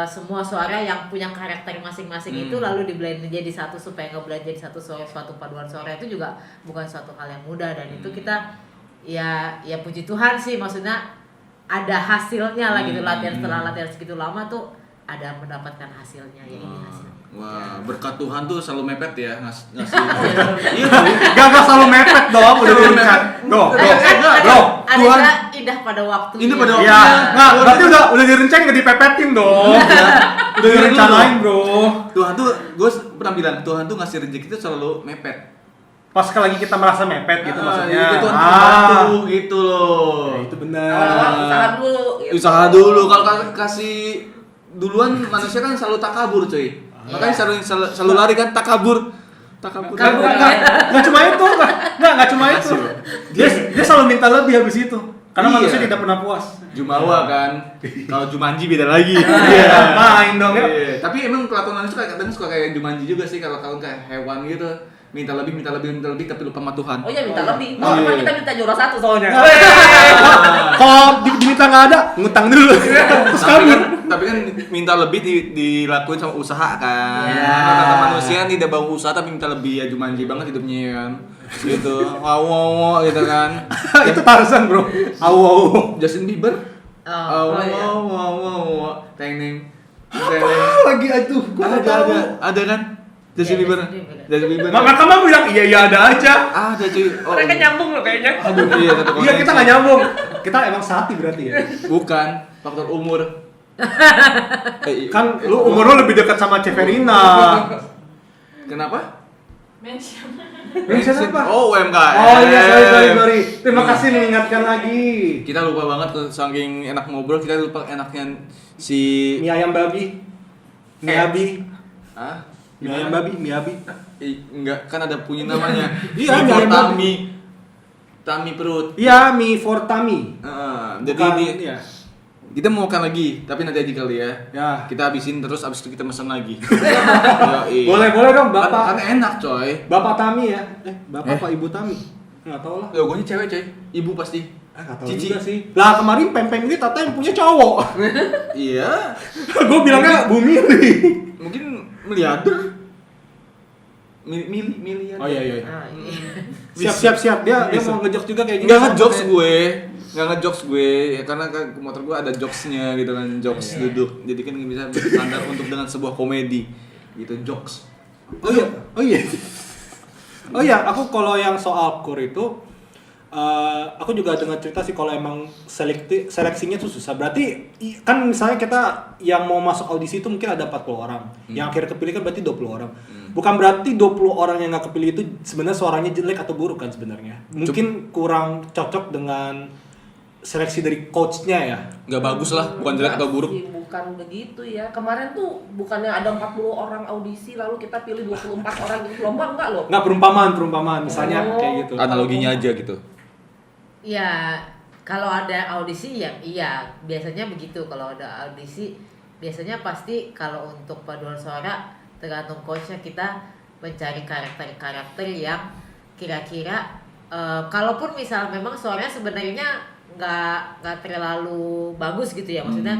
semua suara yang punya karakter masing-masing itu lalu diblendin jadi satu supaya ngeblend jadi satu suatu paduan suara itu juga bukan suatu hal yang mudah, dan itu kita ya puji Tuhan sih, maksudnya ada hasilnya lah gitu, setelah latihan segitu lama tuh ada mendapatkan hasilnya ya ini hasilnya.
Wah, berkat Tuhan tuh selalu mepet ya ngasih. Iya
Gak selalu mepet dong, udah direncanain.
Ada
Tuhan.
indah pada waktunya.
Ini pada
Ya, nggak, berarti udah direncanain, nggak dipepetin dong. Udah direncanain bro.
Tuhan tuh, gue pernah bilang Tuhan tuh ngasih rezeki itu selalu mepet.
Pas lagi kita merasa mepet gitu maksudnya.
Itu Tuhan membantu gitu loh.
Ya, itu benar.
Awal-awal usaha dulu. Gitu.
Usaha dulu, kalau kasih duluan manusia kan selalu takabur cuy. Makanya selalu lari kan takabur.
Nggak cuma itu, nggak cuma itu. Dia selalu minta lebih habis itu. Karena
Iya.
manusia tidak pernah puas.
Jumawa kan. Kalau Jumanji beda lagi.
Main dong ya.
Iya. Tapi emang kelakuan manusia kadang suka kayak Jumanji juga sih, kalau kayak hewan gitu. minta lebih tapi lupa sama Tuhan.
Oh iya minta lebih.
Oh,
Emang
iya.
kita minta juara 1 soalnya.
Kalau diminta nggak ada, ngutang dulu. Terus
Tapi kan minta lebih dilakuin sama usaha kan.
Iya.
Kata manusia nih udah bangun usaha tapi minta lebih ya Jumanji banget hidupnya kan. Gitu. Wow gitu kan.
Itu Tarzan, Bro. Awo.
Justin Bieber.
Oh,
iya.
Wow. Teng.
Lagi aduh, gua nggak tahu.
Ada kan? Justin
Iya,
Bieber.
Justin Bieber.
Maka kamu bilang iya ada aja.
Ada cuy. Oh,
Mereka nyambung loh kayaknya.
Aduh, iya satu
Iya kita nggak nyambung. Kita emang sehati berarti ya.
Bukan faktor umur.
Kan lu umur lu lebih dekat sama Ceverina.
Kenapa?
Mention.
Mention apa?
Oh, UMKM.
Oh iya, sorry. Terima kasih mengingatkan lagi.
Kita lupa banget saking enak ngobrol, kita lupa enaknya si
Mie ayam babi. Mie abi.
ah
Mie ayam babi, mie abi.
enggak kan ada punya namanya.
Iya,
Mie
ayam babi.
Tami perut.
Iya, mie for tummy.
Jadi
Bukan,
di,
iya.
kita mau makan lagi, tapi nanti aja kali ya.
Ya.
Kita habisin terus abis itu kita pesan lagi. Yoi.
Boleh dong,
Kan,
Bapak.
kan enak coy.
Bapak Tami ya? Bapak apa Ibu Tami? Enggak tahu lah.
Logonya cewek coy, ibu pasti.
Enggak tahu
Cici.
juga sih. Lah kemarin pempeng ini Tata yang punya cowok.
Iya,
Gue bilangnya Bu Mili.
mungkin miliarder. Miliarder.
Oh iya.
Ah, iya.
Siap. Dia mau ngejok juga kayak gini.
Nggak ngejokes gue, ya karena kan motor gue ada jokesnya gitu kan, jokes duduk, jadi kan bisa standar untuk dengan sebuah komedi gitu jokes.
Oh iya, aku kalau yang soal kur itu, aku juga dengar cerita sih kalau emang seleksinya tuh susah. Berarti kan misalnya kita yang mau masuk audisi itu mungkin ada 40 orang, yang akhirnya kepilih kan berarti 20 orang. Bukan berarti 20 orang yang nggak kepilih itu sebenarnya suaranya jelek atau buruk kan sebenarnya. Mungkin kurang cocok dengan seleksi dari coachnya ya.
Nggak bagus lah, bukan jelek atau buruk.
Sih, bukan begitu ya. Kemarin tuh bukannya ada 40 orang audisi lalu kita pilih 24 orang gitu lomba enggak loh.
Nggak perumpamaan misalnya
Oh.
kayak gitu.
Analoginya aja gitu.
Ya, kalau ada audisi ya iya, biasanya begitu. Kalau ada audisi biasanya pasti kalau untuk paduan suara tergantung coachnya, kita mencari karakter-karakter yang kira-kira kalaupun misal memang suaranya sebenarnya nggak terlalu bagus gitu ya, maksudnya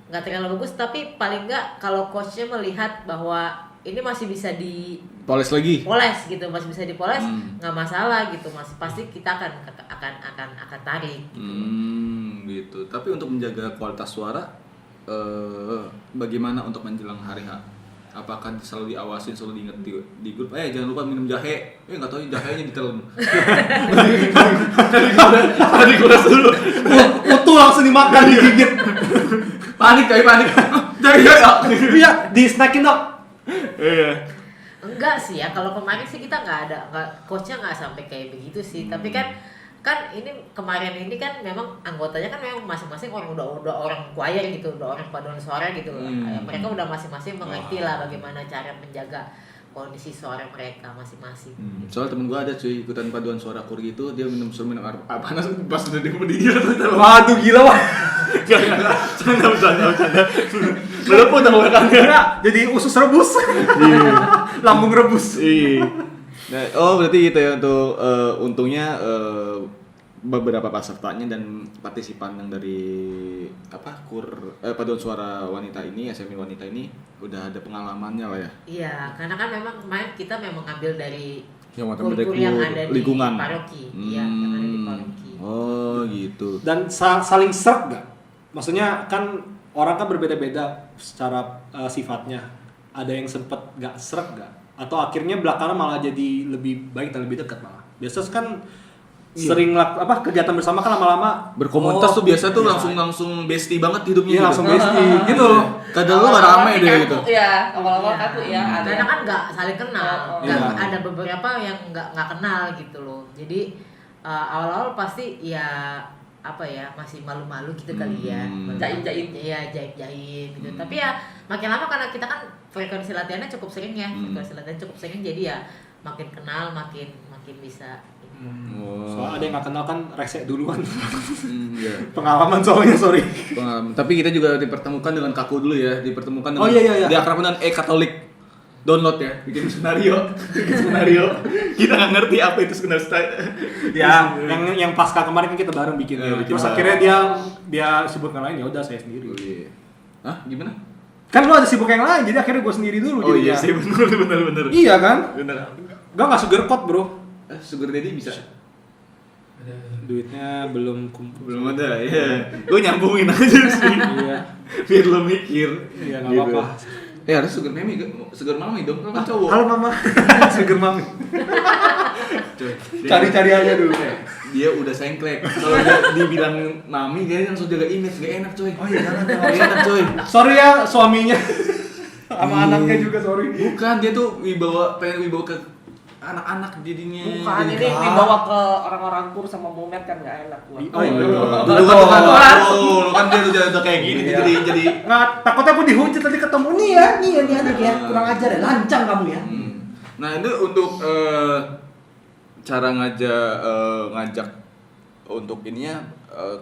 nggak terlalu bagus, tapi paling nggak kalau coachnya melihat bahwa ini masih bisa
Poles lagi.
gitu, masih bisa dipoles, nggak masalah gitu, masih pasti kita akan tarik.
Gitu. Tapi untuk menjaga kualitas suara, bagaimana untuk menjelang hari H? Apakah selalu diawasin, selalu diingat di grup? Jangan lupa minum jahe. Nggak tahu jahenya ditelan. Tadi gue dulu.
Utuh langsung dimakan, digigit.
Panik. Jahe.
Iya, di snackin dong.
Iya.
Enggak sih ya, kalau kemarin sih kita nggak coachnya nggak sampai kayak begitu sih, tapi kan ini kemarin ini kan memang anggotanya kan memang masing-masing udah orang choir gitu, udah orang paduan suara gitu. Mereka udah masing-masing mengerti lah bagaimana cara menjaga kondisi suara mereka masing-masing.
Soalnya temen gue ada cuy ikutan paduan suara kur gitu, dia minum air panas pas udah dia berdiri tuh.
Waduh gila wah.
Canda. Melepuh tahu kan?
Jadi usus rebus. Lambung rebus.
Nah, berarti gitu ya untuk untungnya beberapa pesertanya dan partisipan yang dari paduan suara wanita ini, SMI wanita ini udah ada pengalamannya lah ya.
Iya, karena kan memang kemarin kita memang ngambil dari
Yang
yang ada
lingkungan.
di paroki. Iya, yang ada di paroki.
Oh gitu.
Dan saling serg gak? Maksudnya kan orang kan berbeda-beda secara sifatnya. Ada yang sempet gak serg gak? Atau akhirnya belakangan malah jadi lebih baik dan lebih dekat malah. Biasa kan sering kegiatan bersama kan lama-lama
Berkomunitas tuh biasa tuh langsung bestie banget hidupnya.
Iya,
gitu.
langsung bestie gitu loh.
Kadang lu gak rame deh gitu.
Iya, awal-awal kaku ya.
Karena kan nggak saling kenal,
Iya.
ada beberapa yang nggak kenal gitu loh. Jadi awal-awal pasti ya masih malu-malu gitu kali ya.
Jaim-jaim.
Iya, jaim-jaim gitu. Tapi ya makin lama karena kita kan frekuensi latihannya cukup sering ya. Jadi ya makin kenal, makin bisa.
Soalnya ada yang gak kenal kan resek duluan.
Iya.
Pengalaman soalnya, sorry.
Pengalaman. Tapi kita juga dipertemukan dengan kaku dulu ya, dipertemukan dengan
Oh, iya.
diakrabkan dengan Katolik. download ya, bikin skenario. Kita nggak ngerti apa itu skenario.
Ya, yang pasca kemarin kan kita bareng bikin.
Bikin
Terus
bareng.
akhirnya dia sibuk yang lain, ya udah saya sendiri.
Oh, iya. Hah, gimana?
Kan lu ada sibuk yang lain, jadi akhirnya gue sendiri dulu.
Oh
jadinya.
iya sih, bener.
Iya kan?
Bener.
Gak nggak sugarcoat bro.
Sugar daddy bisa?
Duitnya belum kumpul.
Belum ada, ya. Gue nyambungin aja sih.
Iya.
Biar lo mikir.
Iya nggak apa-apa.
Harus sugar mami dong, kan cowok.
Halo mama, sugar mami.
Coy,
Cari-cari aja dulu.
dia udah sengklek. Kalau dia dibilang mami, dia langsung jaga image, gak enak coy.
Oh iya jangan.
Gak enak coy.
Sorry ya suaminya. Sama anaknya juga sorry.
Bukan, dia tuh pengen wibawa ke anak-anak jadinya.
Bukan,
Jadi-
ini dibawa ke orang-orang kur sama mumet kan nggak enak buat.
Oh iya.
Dulu kan lu kan dia udah kayak gini
Iya.
jadi
Nggak, takutnya aku dihujat tadi ketemu nih ya, nih anak ya, kurang ajar ya, lancang kamu ya.
Nah, itu untuk cara ngajak untuk ininya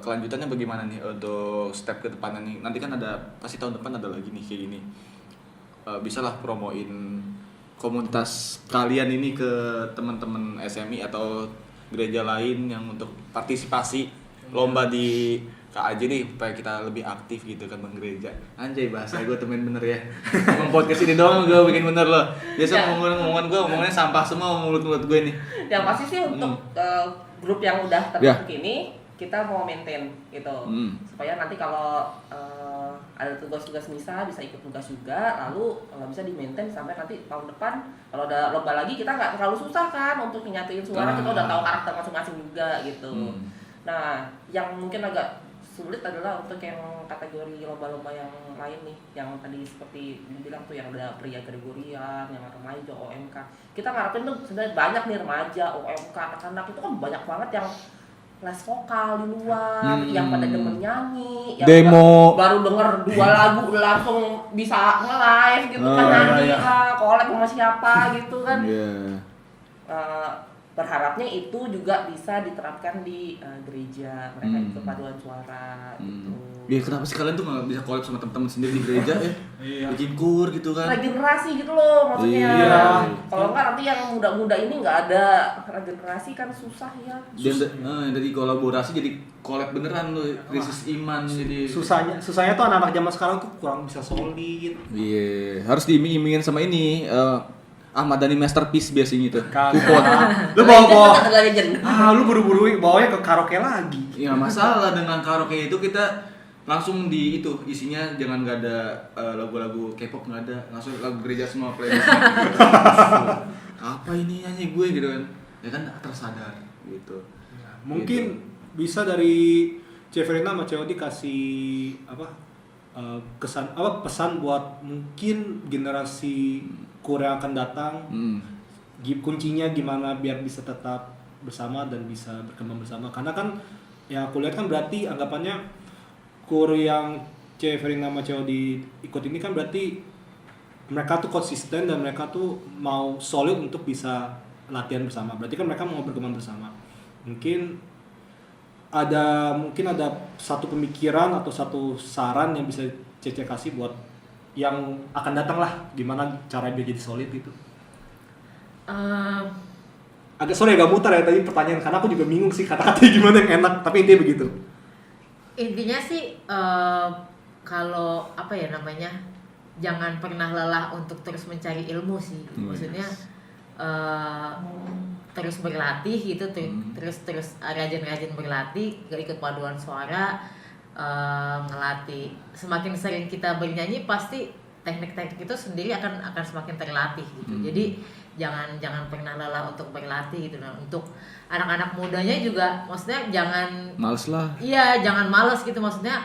kelanjutannya bagaimana nih untuk step ke depannya nih. Nanti kan pasti tahun depan ada lagi nih kayak gini. Bisalah promoin komunitas kalian ini ke teman-teman SMI atau gereja lain yang untuk partisipasi lomba di KAJ nih supaya kita lebih aktif gitu kan Bang Gereja. Anjay bahasa gue temen bener ya. Emang podcast ini doang gue bikin bener loh. Biasa
Ya.
ngomongan gue ngomongnya sampah semua mulut-mulut gue nih.
Yang pasti sih untuk grup yang udah terbentuk ini kita mau maintain gitu supaya nanti kalau ada tugas-tugas misa bisa ikut tugas juga, lalu kalau bisa di maintain sampai nanti tahun depan kalau ada lomba lagi kita nggak terlalu susah kan untuk nyatuin suara, kita udah tahu karakter masing-masing juga gitu. Nah yang mungkin agak sulit adalah untuk yang kategori lomba-lomba yang lain nih, yang tadi seperti dibilang tuh yang ada pria Gregorian, yang remaja OMK. Kita ngarepin tuh sebenarnya banyak nih remaja OMK, anak-anak itu kan banyak banget yang les vokal di luar, yang pada demen nyanyi, yang
Demo.
baru denger 2 lagu langsung bisa nge-live gitu kan, nyanyi collab sama siapa gitu kan. Berharapnya itu juga bisa diterapkan di gereja, mereka ikut paduan suara gitu.
Ya kenapa sih kalian tuh nggak bisa collab sama teman-teman sendiri di gereja ya?
Iya.
Bikin kur gitu kan?
Regenerasi gitu loh maksudnya.
Iya.
Kalau enggak nanti yang muda-muda ini nggak ada regenerasi kan susah ya.
Dan dari kolaborasi jadi collab beneran loh, krisis iman jadi.
Susahnya tuh anak-anak zaman sekarang tuh kurang bisa solid.
Iya, harus diiming-imingin sama ini. Ahmad Dhani Masterpiece biasanya itu.
Kagak.
Kupon.
Lu bawa
Legend.
lu buru-buru bawanya ke karaoke lagi.
Ya masalah dengan karaoke itu kita langsung di itu isinya jangan nggak ada lagu-lagu K-pop, nggak ada, langsung lagu gereja semua playlist. Apa ini nyanyi gue gitu kan? Ya kan tersadar gitu.
Mungkin bisa dari Ceverina sama COD kasih pesan buat mungkin generasi Korea akan datang. Kuncinya gimana biar bisa tetap bersama dan bisa berkembang bersama, karena kan yang aku lihat kan berarti anggapannya kur yang Ceverina sama COD ikut ini kan berarti mereka tuh konsisten dan mereka tuh mau solid untuk bisa latihan bersama, berarti kan mereka mau berkembang bersama. Mungkin ada satu pemikiran atau satu saran yang bisa Cece kasih buat yang akan datang lah, gimana cara dia jadi solid itu. Agak agak mutar ya tadi pertanyaan, karena aku juga bingung sih kata-katanya gimana yang enak, tapi intinya begitu.
Intinya sih kalau apa ya namanya, jangan pernah lelah untuk terus mencari ilmu sih. Maksudnya terus berlatih gitu, terus rajin-rajin berlatih, ikut paduan suara, ngelatih. Semakin sering kita bernyanyi pasti teknik-teknik itu sendiri akan semakin terlatih gitu. Jadi jangan pernah lelah untuk berlatih gitu. Nah, untuk anak-anak mudanya juga maksudnya jangan
males lah.
Iya, jangan males gitu, maksudnya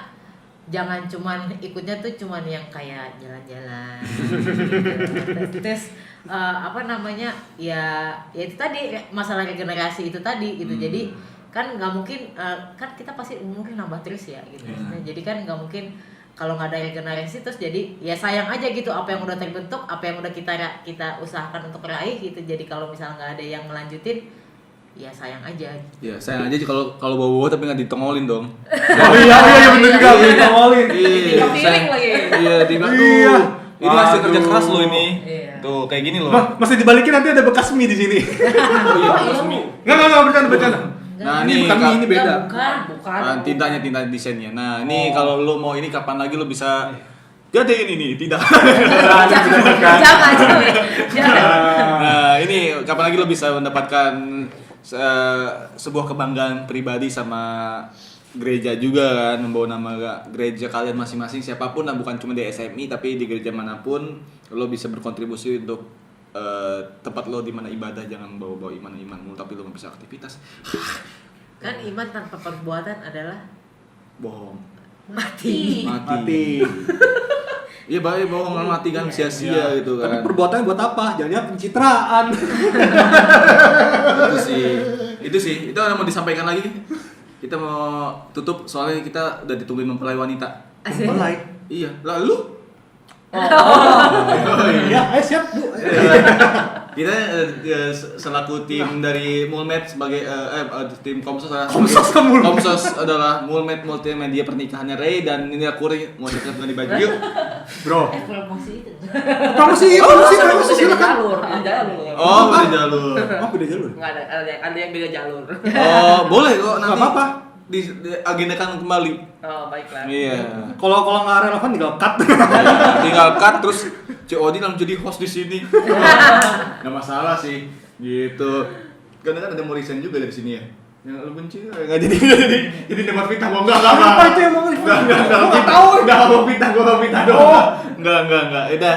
jangan cuman ikutnya tuh cuman yang kayak jalan-jalan gitu. Terus apa namanya, ya itu tadi masalah regenerasi itu tadi gitu. Jadi kan nggak mungkin kan kita pasti mungkin nambah terus ya gitu. Maksudnya, jadi kan nggak mungkin kalau nggak ada regenerasi terus jadi ya sayang aja gitu apa yang udah terbentuk, apa yang udah kita usahakan untuk raih gitu. Jadi kalau misalnya nggak ada yang melanjutin, ya sayang aja.
Ya sayang aja kalau bawa tapi nggak ditongolin dong.
Oh iya bener juga, ditongolin.
Iya,
Feeling lagi.
Iya,
Iya.
Ini hasil kerja
Waduh.
keras lo ini.
Iya.
Tuh kayak gini loh.
Masih dibalikin nanti ada bekas mie di sini.
Oh iya, resmi.
Enggak bercanda.
Nah,
ini bukan mie, ini beda.
Bukan.
Tintanya tinta desainnya. Nah, ini kalau lo mau ini kapan lagi lo bisa jadiin ini tidak.
Jangan.
Nah, ini kapan lagi lo bisa mendapatkan sebuah kebanggaan pribadi sama gereja juga kan, membawa nama gereja kalian masing-masing siapapun, nah bukan cuma di SMI tapi di gereja manapun lo bisa berkontribusi untuk tempat lo di mana ibadah. Jangan bawa-bawa iman-imanmu tapi lo bisa aktivitas.
Kan iman tanpa perbuatan adalah
Bohong.
mati.
Mati.
Iya, baik bohong mati kan sia-sia gitu
Tapi
kan.
perbuatannya buat apa? Jangan pencitraan.
Itu sih itu yang mau disampaikan lagi. Kita mau tutup soalnya kita udah ditungguin mempelai wanita.
Mulai.
Iya, lalu
Ya, siap, Bu.
kita selaku tim dari Mulmed sebagai tim Komsos adalah Komsos adalah Mulmed Multimedia Pernikahannya Ray, dan ini aku Ray mau siap ganti baju yuk.
Bro.
Promosi itu.
Promosi silakan.
Jalur.
Oh, beda jalur.
Oh, beda jalur.
Nggak ada yang beda jalur.
Oh, boleh kok nanti.
Nggak apa-apa.
Diagendakan kembali.
Oh, baiklah.
Iya.
Kalau nggak relevan tinggal cut.
Tinggal cut terus COD langsung jadi host di sini. Nggak masalah sih. Gitu. Karena kan ada mau resign juga dari sini ya. Yang lu benci nggak jadi dapat pita gua enggak.
Apa itu yang mau
Enggak mau pita doang. Enggak. Udah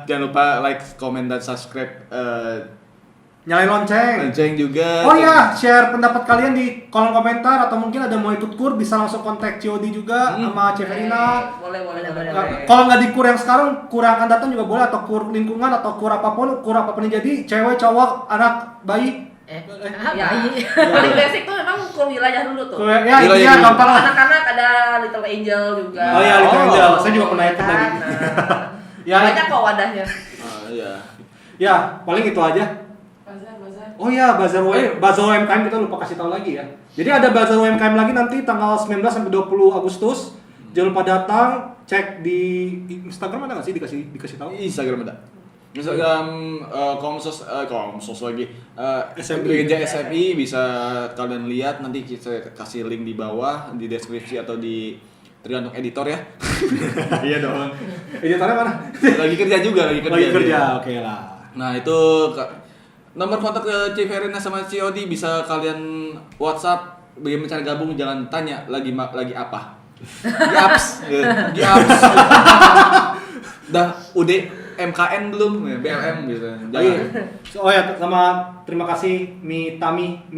jangan lupa like, comment dan subscribe.
Nyalain lonceng.
Lonceng juga.
Oh iya, share pendapat kalian di kolom komentar, atau mungkin ada mau ikut kur bisa langsung kontak COD juga sama Ceverina.
Boleh.
Nah, kalau nggak di kur yang sekarang, kur yang akan datang juga boleh, atau kur lingkungan atau kur apapun yang jadi, cewek, cowok, anak, bayi.
Ya,
Bayi.
paling basic tuh memang ke wilayah dulu tuh.
Ya,
Wilayah
iya,
dulu.
gampang lah.
Anak-anak ada Little Angel juga.
Oh iya, Little Angel. Saya juga pernah ikut
Kan,
tadi.
nah.
Ya,
Banyak kok wadahnya.
Iya.
ya, paling itu aja.
Bazar.
Oh iya, bazar UMKM kita lupa kasih tahu lagi ya. Jadi ada bazar UMKM lagi nanti tanggal 19 sampai 20 Agustus. Jangan lupa datang, cek di Instagram ada nggak sih dikasih tahu?
Instagram ada. Instagram Komsos lagi.
SMI.
Gereja SMI bisa kalian lihat, nanti kita kasih link di bawah di deskripsi atau di tergantung editor ya. Iya dong.
Editornya mana?
Lagi kerja juga,
Lagi kerja,
dia.
oke lah.
Nah, itu nomor kontak ke Ceverina sama COD bisa kalian WhatsApp. Bagaimana cara gabung, jangan tanya lagi apa. Di apps. Dah MKN belum? BLM gitu.
Oh ya, sama terima kasih Mi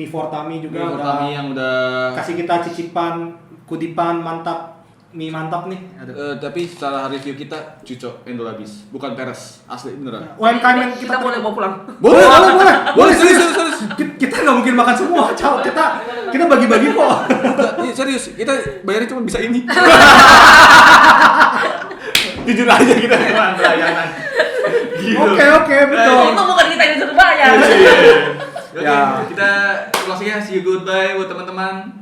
for Tami juga
Jangan.
udah
Kami yang udah
kasih kita cicipan kudipan mantap, mie mantap nih.
tapi secara review kita Cuco Endolabis, bukan Peres, asli beneran.
UMKM yang
Kita boleh bawa pulang.
Boleh, serius.
Kita nggak mungkin makan semua, Cao. Kita bagi-bagi kok.
Iya, serius, kita bayarnya cuma bisa ini. Jujur aja kita memang pelayanan.
Oke, betul.
Itu bukan kita yang disuruh bayar.
Oke,
Ya.
kita closing ya, see you goodbye buat teman-teman.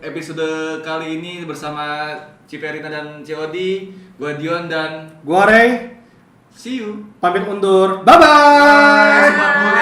Episode kali ini bersama Ceverina dan COD, gua Dion dan
Gua Ray,
see you.
pamit undur. Bye bye.
Sobat Mulia.